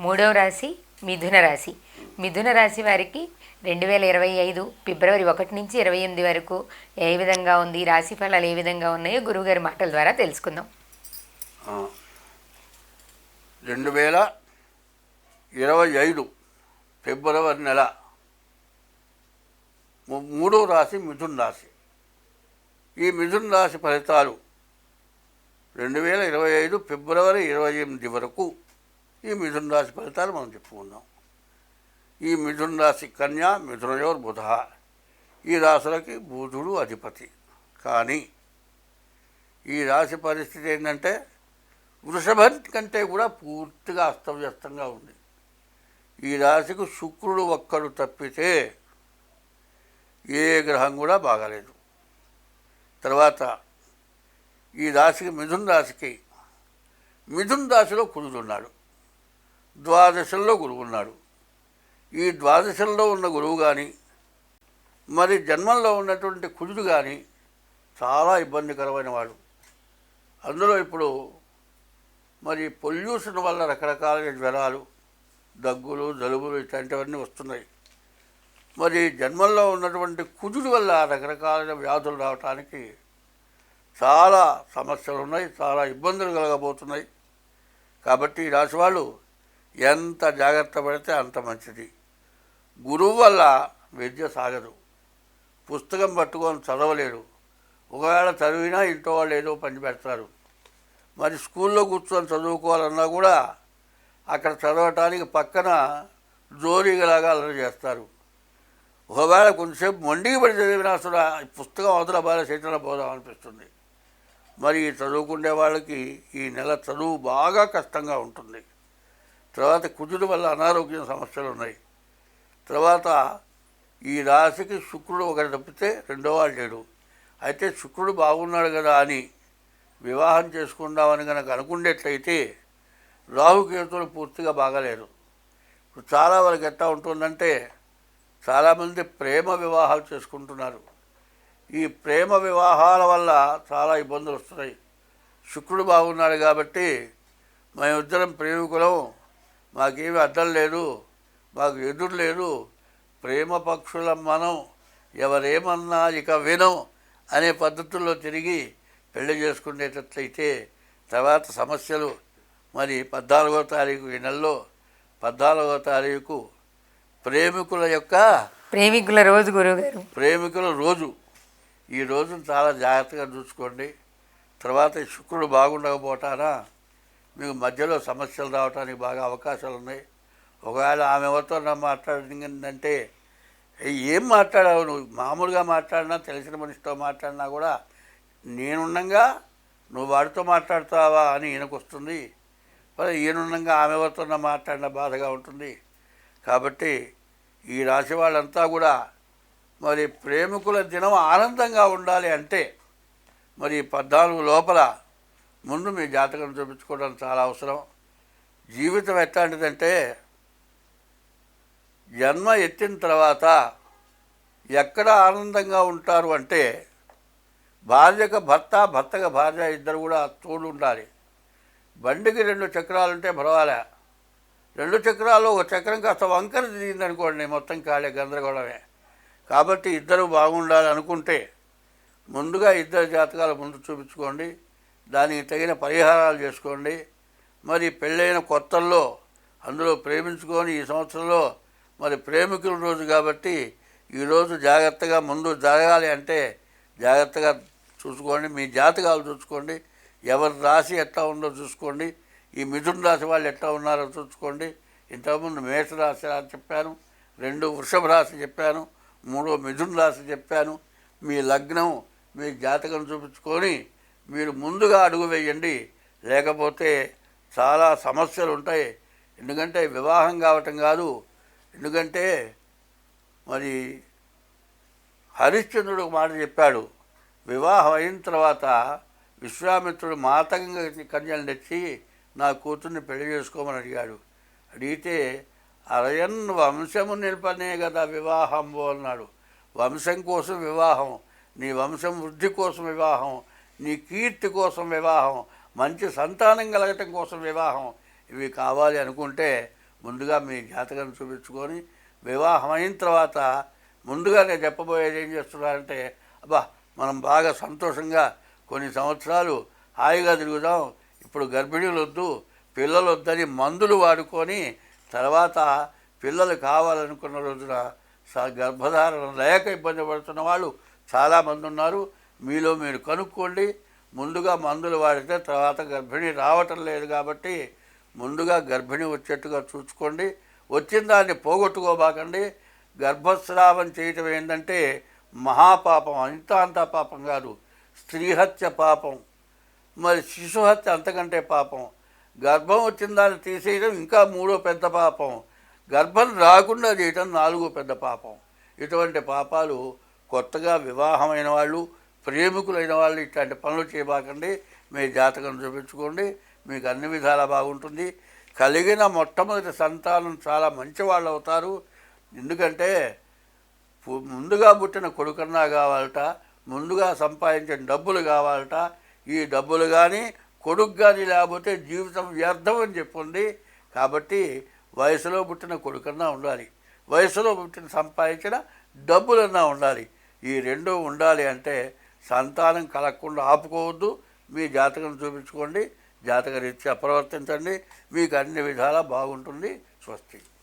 మూడవ రాశి మిథున రాశి. మిథున రాశి వారికి 2025 ఫిబ్రవరి 1 నుంచి 28 వరకు ఏ విధంగా ఉంది, రాశి ఫలాలు ఏ విధంగా ఉన్నాయో గురువుగారి మాటల ద్వారా తెలుసుకుందాం. 2025 ఫిబ్రవరి నెల మూడవ రాశి మిథున రాశి. ఈ మిథున రాశి ఫలితాలు 2025 ఫిబ్రవరి 28 వరకు ఈ మిథున రాశి ఫలితాలు మనం చెప్పుకుందాం. ఈ మిథున రాశి కన్యా మిథునయోర్ బుధ, ఈ రాశులకి బుధుడు అధిపతి. కానీ ఈ రాశి పరిస్థితి ఏంటంటే వృషభం కంటే కూడా పూర్తిగా అస్తవ్యస్తంగా ఉంది. ఈ రాశికి శుక్రుడు ఒక్కడు తప్పితే ఏ గ్రహం కూడా బాగాలేదు. తర్వాత ఈ రాశికి మిథున రాశిలో కుజుడు ఉన్నాడు, ద్వాదశంలో గురువు ఉన్నాడు. ఈ ద్వాదశంలో ఉన్న గురువు కానీ మరి జన్మంలో ఉన్నటువంటి కుజుడు కానీ చాలా ఇబ్బందికరమైన వాడు. అందులో ఇప్పుడు మరి పొల్యూషన్ వల్ల రకరకాల జ్వరాలు, దగ్గులు, జలుబులు ఇట్లాంటివన్నీ వస్తున్నాయి. మరి జన్మంలో ఉన్నటువంటి కుజుడు వల్ల రకరకాల వ్యాధులు రావటానికి చాలా సమస్యలు ఉన్నాయి, చాలా ఇబ్బందులు కలగబోతున్నాయి. కాబట్టి ఈ రాశి వాళ్ళు ఎంత జాగ్రత్త పడితే అంత మంచిది. గురువు వల్ల విద్య సాగదు, పుస్తకం పట్టుకొని చదవలేడు. ఒకవేళ చదివినా ఇంట్లో వాళ్ళు ఏదో పని పెడతారు. మరి స్కూల్లో కూర్చొని చదువుకోవాలన్నా కూడా అక్కడ చదవటానికి పక్కన జోరీగలాగా అల్లరి చేస్తారు. ఒకవేళ కొంచెంసేపు మొండికి పడి చదివినా కూడా పుస్తకం అవతల బాగా చేతిలో పోదాం అనిపిస్తుంది. మరి చదువుకునే వాళ్ళకి ఈ నెల చదువు బాగా కష్టంగా ఉంటుంది. తర్వాత కుజుడు వల్ల అనారోగ్య సమస్యలు ఉన్నాయి. తర్వాత ఈ రాశికి శుక్రుడు ఒకటి తప్పితే రెండో వాళ్ళు లేడు. అయితే శుక్రుడు బాగున్నాడు కదా అని వివాహం చేసుకుందామని కనుక అనుకునేట్లయితే రాహుకేతులు పూర్తిగా బాగాలేరు. ఇప్పుడు చాలా వరకు ఎట్లా ఉంటుందంటే చాలామంది ప్రేమ వివాహాలు చేసుకుంటున్నారు. ఈ ప్రేమ వివాహాల వల్ల చాలా ఇబ్బందులు వస్తున్నాయి. శుక్రుడు బాగున్నాడు కాబట్టి మేమిద్దరం ప్రేమికులం, మాకేమీ అడ్డం లేదు, మాకు ఎదురు లేదు, ప్రేమ పక్షులం మనం, ఎవరేమన్నా ఇక వినం అనే పద్ధతుల్లో తిరిగి పెళ్లి చేసుకునేటట్లయితే తర్వాత సమస్యలు. మరి 14వ తారీఖు, ఈ నెలలో 14వ తారీఖు ప్రేమికుల రోజు గురువుగారు, ప్రేమికుల రోజు. ఈ రోజును చాలా జాగ్రత్తగా చూసుకోండి. తర్వాత శుక్రుడు బాగుండకపోతానా మీకు మధ్యలో సమస్యలు రావడానికి బాగా అవకాశాలు ఉన్నాయి. ఒకవేళ ఆమె ఎవరితో మాట్లాడిందంటే ఏం మాట్లాడావు నువ్వు, మామూలుగా మాట్లాడినా తెలిసిన మనిషితో మాట్లాడినా కూడా నేనుండగా నువ్వు వాడితో మాట్లాడతావా అని ఈయనకు వస్తుంది. మరి ఈయనుండగా ఆమె ఎవరితో మాట్లాడిన బాధగా ఉంటుంది. కాబట్టి ఈ రాశి వాళ్ళంతా కూడా మరి ప్రేమికుల దినం ఆనందంగా ఉండాలి అంటే మరి 14 లోపల ముందు మీ జాతకం చూపించుకోవడం చాలా అవసరం. జీవితం ఎట్లాంటిదంటే జన్మ ఎత్తిన తర్వాత ఎక్కడ ఆనందంగా ఉంటారు అంటే భార్యకు భర్త, భర్తకు భార్య ఇద్దరు కూడా తోడు ఉండాలి. బండికి 2 చక్రాలు ఉంటే పర్వాలే, 2 చక్రాలు ఒక చక్రం కాస్త వంకర తిరిగిందనుకోండి మొత్తం ఖాళీ గందరగోళమే. కాబట్టి ఇద్దరు బాగుండాలి అనుకుంటే ముందుగా ఇద్దరు జాతకాలు ముందు చూపించుకోండి, దానికి తగిన పరిహారాలు చేసుకోండి. మరి పెళ్ళైన కొత్తల్లో అందులో ప్రేమించుకొని ఈ సంవత్సరంలో మరి ప్రేమికుల రోజు కాబట్టి ఈరోజు జాగ్రత్తగా ముందు జరగాలి అంటే జాగ్రత్తగా చూసుకోండి. మీ జాతకాలు చూసుకోండి, ఎవరి రాశి ఎట్లా ఉందో చూసుకోండి, ఈ మిథున రాశి వాళ్ళు ఎట్లా ఉన్నారో చూసుకోండి. ఇంతకుముందు మేషరాశి చెప్పాను, 2 వృషభ రాశి చెప్పాను, 3 మిథున రాశి చెప్పాను. మీ లగ్నం, మీ జాతకం చూపించుకొని మీరు ముందుగా అడుగు వేయండి. లేకపోతే చాలా సమస్యలు ఉంటాయి. ఎందుకంటే వివాహం కావటం కాదు, ఎందుకంటే మరి హరిశ్చంద్రుడు ఒక మాట చెప్పాడు. వివాహం అయిన తర్వాత విశ్వామిత్రుడు మాతంగ కన్యలను తెచ్చి నా కూతుర్ని పెళ్లి చేసుకోమని అడిగాడు. అడిగితే అరయన్ వంశము నిలపనే కదా వివాహంబో అన్నాడు. వంశం కోసం వివాహం, నీ వంశం వృద్ధి కోసం వివాహం, నీ కీర్తి కోసం వివాహం, మంచి సంతానం కలగటం కోసం వివాహం, ఇవి కావాలి అనుకుంటే ముందుగా మీ జాతకం చూపించుకొని వివాహం అయిన తర్వాత ముందుగా నేను చెప్పబోయేది ఏం చేస్తున్నారంటే, అబ్బా మనం బాగా సంతోషంగా కొన్ని సంవత్సరాలు హాయిగా తిరుగుదాం, ఇప్పుడు గర్భిణీలు వద్దు, పిల్లలు వద్దని మందులు వాడుకొని తర్వాత పిల్లలు కావాలనుకున్న రోజున గర్భధారణ లేక ఇబ్బంది పడుతున్న వాళ్ళు చాలామంది ఉన్నారు. మీలో మీరు కనుక్కోండి. ముందుగా మందులు వాడితే తర్వాత గర్భిణీ రావటం లేదు కాబట్టి ముందుగా గర్భిణీ వచ్చేట్టుగా చూసుకోండి. వచ్చిన దాన్ని పోగొట్టుకోబాకండి. గర్భస్రావం చేయటం ఏంటంటే మహాపాపం, అంతా పాపం కాదు. స్త్రీహత్య పాపం, మరి శిశుహత్య అంతకంటే పాపం. గర్భం వచ్చిన దాన్ని తీసేయడం ఇంకా మూడో పెద్ద పాపం. గర్భం రాకుండా చేయటం నాలుగో పెద్ద పాపం. ఇటువంటి పాపాలు కొత్తగా వివాహమైన వాళ్ళు, ప్రేమికులైన వాళ్ళు ఇట్లాంటి పనులు చేయబాకండి. మీ జాతకం చూపించుకోండి, మీకు అన్ని విధాలా బాగుంటుంది. కలిగిన మొట్టమొదటి సంతానం చాలా మంచివాళ్ళు అవుతారు. ఎందుకంటే ముందుగా పుట్టిన కొడుకన్నా కావాలట, ముందుగా సంపాదించిన డబ్బులు కావాలట. ఈ డబ్బులు కానీ కొడుకు కానీ లేకపోతే జీవితం వ్యర్థం అని చెప్పుంది. కాబట్టి వయసులో పుట్టిన కొడుకన్నా ఉండాలి, వయసులో పుట్టిన సంపాదించిన డబ్బులన్నా ఉండాలి. ఈ రెండు ఉండాలి అంటే సంతానం కలగకుండా ఆపుకోవద్దు. మీ జాతకం చూపించుకోండి, జాతక రీత్యా ప్రవర్తించండి, మీకు అన్ని విధాలా బాగుంటుంది. స్వస్తి.